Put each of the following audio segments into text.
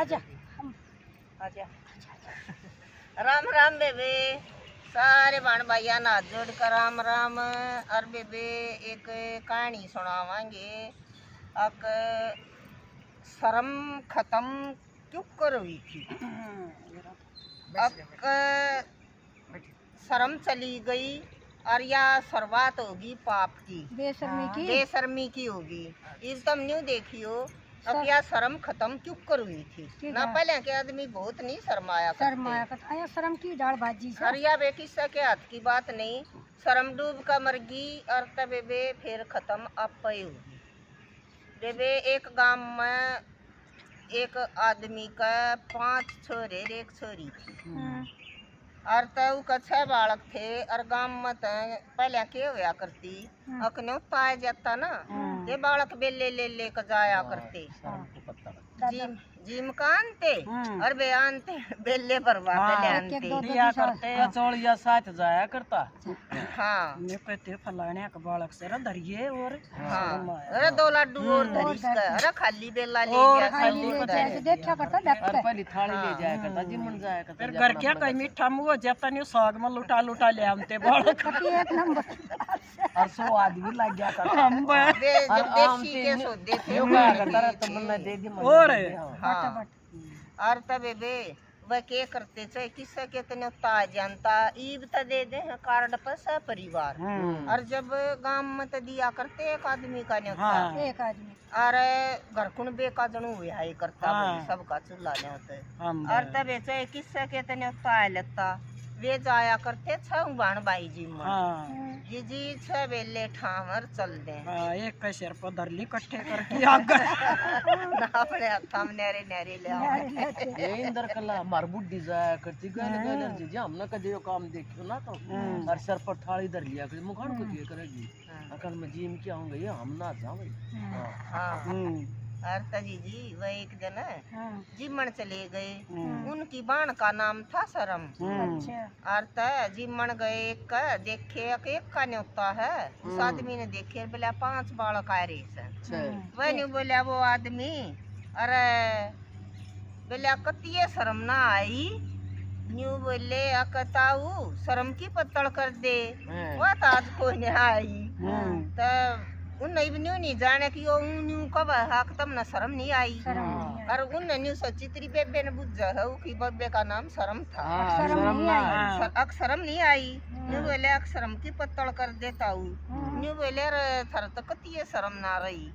आजा आजा। राम राम बेबे, सारे बहन भाइया ना जोड़ कर राम राम। और बेबे एक कहानी सुनावांगे। अक शर्म खत्म क्यों कर हुई थी। अक शर्म चली गई और या शुरुआत होगी पाप की, बेशर्मी की होगी। इस तुम न्यू देखियो अब या शर्म खत्म क्यों कर हुई थी ना। पहले के आदमी बहुत नहीं शर्माया करते। शर्म की दाल भाजी और या बे किस्सा के हाथ की बात नहीं, शर्म डूब का मरगी और तबे बे फिर खत्म आप होगी। बेबे एक गांव में एक आदमी का 5 छोरे एक छोरी थी और तू का 6 बालक थे। और गांव में पहले के होया करती अखने ताय जाता ना, ये बालक बेले ले कर जाया करते जिम का आनते और बे आनते बेले भरवा के ले आनते दिया करते चौड़िया साथ जाया करता। हाँ मैं कहते फलाने का बालक से धरिए और हाँ अरे 2 लड्डू और धरिस का अरे खाली बेला ले और गया खाली ऐसे देखा करता और पहली थाली ले जाया करता जिमन जाया करता। फिर घर क्या कहीं मीठा मुँह जब नहीं साग में लुटा ले हमते बालक एक नंबर और 100 आदमी लग गया करता। हम बे जब देसी के सौदे थे यो का करता तो मन दे दी मन और हाँ और तबे बे वह के करते चाहे किस्सा के तने ता जानता ईब त दे दे हैं कार्ड पर सब परिवार। और जब गांव में त दिया करते एक आदमी का न्योता एक आदमी और घर कुण बे का जनू हुआ करता सबका चूल्हा ने होते। और तबे चाहे किस्सा के तने ता लेता वे जाया करते 6 बाण भाई जी में जी 6 बेले ठावर चल दे एक का सिर पर धरली इकट्ठे करके आगे ना अपने हाथ में नेरे नेरे ले ये इंदर कला मार बुड्ढी जाया करती गल जी हमने कदे यो काम देखियो ना तो और सर पर थाली धर लिया कर मुखान को दिए करेगी अकल में जिम क्या होंगे ये हम ना जावे। हां और तजी जी वह एक दिन जिमन चले गए। उनकी बाण का नाम था शर्म। और जिमन गए एक देखे एक का न्योता है। उस आदमी ने देखे बोला 5 बालक आ रहे से वह नहीं बोला वो आदमी अरे बोला कतिये शर्म ना आई न्यू बोले अकताऊ शर्म की पत्तल कर दे वह तो आज कोई नहीं आई तब उन नहीं जाने कि वो न्यू कब हक तम न शर्म नहीं आई। और उन न्यू सोची तेरी बेबे ने बुझा है कि बेबे का नाम शर्म था शर्म नहीं आई न्यू बोले शर्म की पत्तल कर देता हूँ न्यू बोले थर तो कती शर्म ना रही।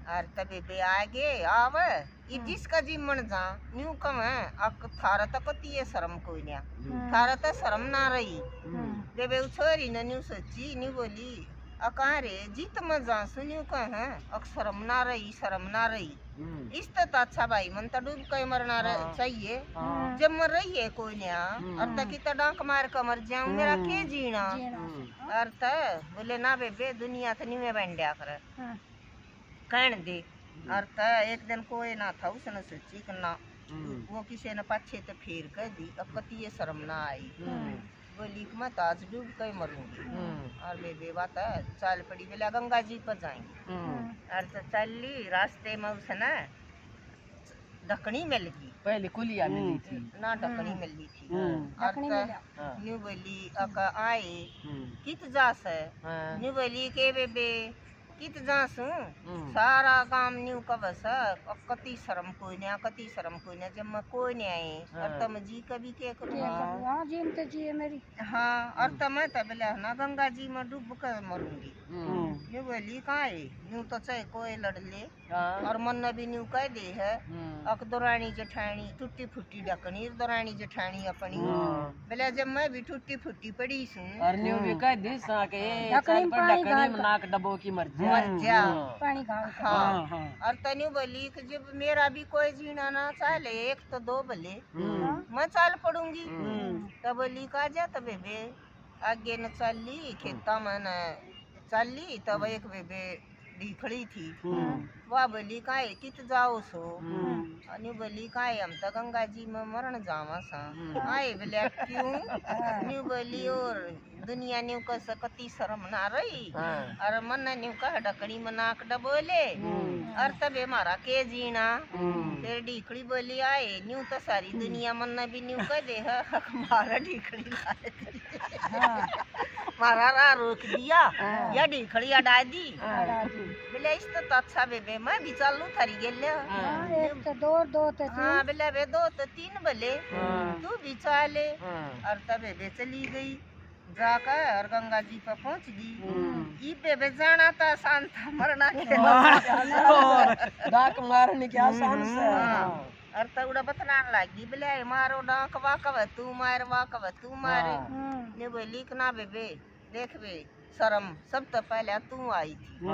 और तब बेबे आगे आव जिसका जिमन जा न्यू कम है अक थारा तो कती शर्म कोई नहीं थारा तो शर्म ना रही। बेबे छोरी ने न्यू सोची न्यू बोली कहाँ रे जीत में जा सुनियो कहाँ अक शर्म ना रही इस तो अच्छा भाई मन तो डूब के मरना चाहिए जब मर रही है कोई नहीं और तक तो डांक मार कर मर जाऊं मेरा के जीना। और बोले ना बेबे दुनिया तो नहीं में बैंडिया कर कहन दे। और एक दिन कोई ना था उसने सोची करना वो किसी ने पाछे तो फेर कर दी अब कती शर्म ना आई बोली मैं तो आज डूब के मरूंगी। और बेबे बात चल पड़ी बोला गंगा जी पर जाएंगे। और तो चली रास्ते में उसने ढकनी मिल गई पहले कुलिया मिली थी ना ढकनी मिली थी। और न्यू बोली अका आए कित जास है न्यू बोली के बेबे कित जासू सारा काम न्यू कबस कति शर्म कोई नहीं जब मैं कोई नहीं आई और तम जी कभी के करूँ जी तो जी है मेरी हाँ और तम बोला ना गंगा जी में डूब कर मरूंगी। न्यू बोली कहाँ है न्यू तो चाहे कोई लड़ ले और मन भी न्यू कह दे है अक दौरानी जेठानी टूटी फूटी ढकनी दौरानी जेठानी अपनी बोला जब मैं भी टूटी फूटी पड़ी सूं और न्यू भी कह दी सा के ढकनी में नाक डबो की मर जा पानी हाँ और तन्यू बोली कि जब मेरा भी कोई जीना ना चाले एक तो 2 भले मैं चाल पड़ूंगी। तब बोली का जा तब बेबे आगे न चली खेता में न चली तब एक बेबे खड़ी थी वह बोली का कित जाओ सो अन्यू बोली का हम तो गंगा जी में मरण जावा सा आए बोले क्यों न्यू बोली और दुनिया न्यू का सकती शर्म ना रही हाँ। और मन न्यू का डकड़ी में नाक डबोले और तबे मारा के जीना फिर ढीकड़ी बोली आए न्यू तो सारी दुनिया मन भी न्यू कह दे मारा ढीकड़ी लाए मारा रा रोक दिया या ढीकड़ी अड़ा दी बोले इस तो अच्छा बेबे मैं भी चालू थारी गेल एक तो दो तो हाँ बोले बे 2 तो 3 बोले तू भी चाले और तबे बे चली गई जाकर और गंगा जी पर पहुंच गई ई पे जाना था शांत मरना के डाक मारने के आसान से और तगड़ा बतलान लगी बोले मारो डाक वाकव तू मार वाकव तू मार ने बोली ना बेबे देख बे शर्म सब तो पहले तू आई थी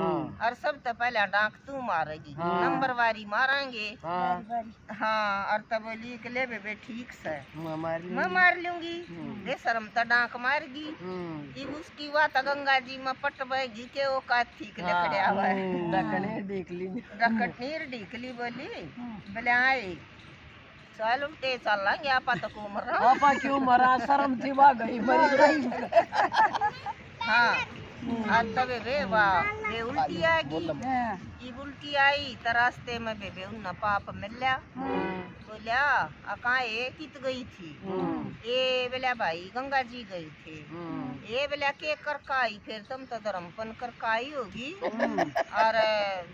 और सब तो पहले डाक तू मारेगी नंबर वारी मारेंगे हाँ और तब बोली कि ले बेबे ठीक से मैं मार लूंगी दे शर्म तो डाक मारगी ये उसकी बात गंगा जी में पटबेगी के वो का ठीक लकड़िया हुआ डकने देख ली डकनीर ढीकली बोली बोले आए चल उल्टे चल लेंगे आपा तो को मरा आपा क्यों मरा शर्म थी वा गई मरी गई हाँ और तबे वे वाह वे उल्टी आएगी ये उल्टी आई तो रास्ते में बेबे उन पाप मिला बोलिया अकाए कित गई थी ये बोला भाई गंगा जी गई थी ये बोला के करकाई फिर तुम तो धर्मपन करकाई होगी और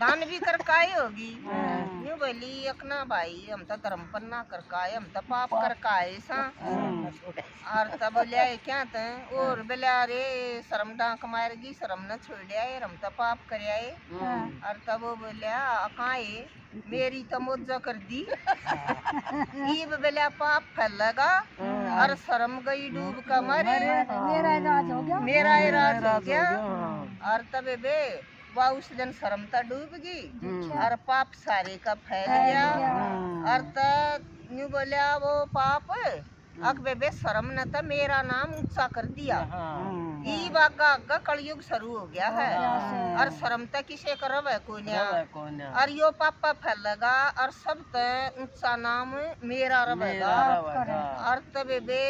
दान भी करकाई होगी यूं बोली अकना भाई हम तो धर्मपन ना करकाए हम तो पाप करकाए सा और तब बोलिया क्या थे और बोला अरे शर्म डांक मारेगी शर्म न छोड़ आए हम तो पाप कर आए और तब वो बोलिया अकाए मेरी तो मोजा कर दी ईब बोला पाप फैलेगा और शर्म गई डूब का मरे मेरा इलाज हो गया मेरा इलाज हो गया और तबे बे वह उस दिन शर्म तो डूब गई और पाप सारे का फैल गया और तब यूं बोलिया वो पाप अक बेबे शर्म ने तो मेरा नाम ऊंचा कर दिया ई बागा आगा कलयुग शुरू हो गया है और शर्म तो किसे करब है कोन्या और यो पापा फैलेगा और सब ते ऊंचा नाम मेरा रहेगा और तबे बे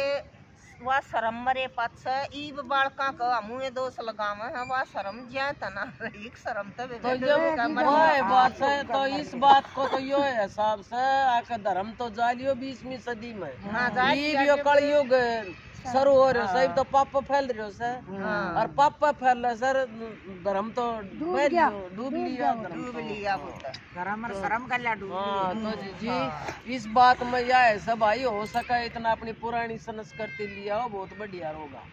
वह शर्म मरे पाछ ईब बालका को मुँह दोष लगाव है वह शर्म ज्या तना रही शर्म तो बात है तो इस बात को तो यो है हिसाब से आके धर्म तो जालियो 20वीं सदी में कलयुग शुरू हो रहे सही तो पाप फैल रहे सर और पाप फैल रहे सर धर्म तो डूब लिया धर्म शर्म गल्या डूब तो जी इस बात में यह है सब भाई हो सका इतना अपनी पुरानी संस्कृति लिया हो बहुत बढ़िया होगा।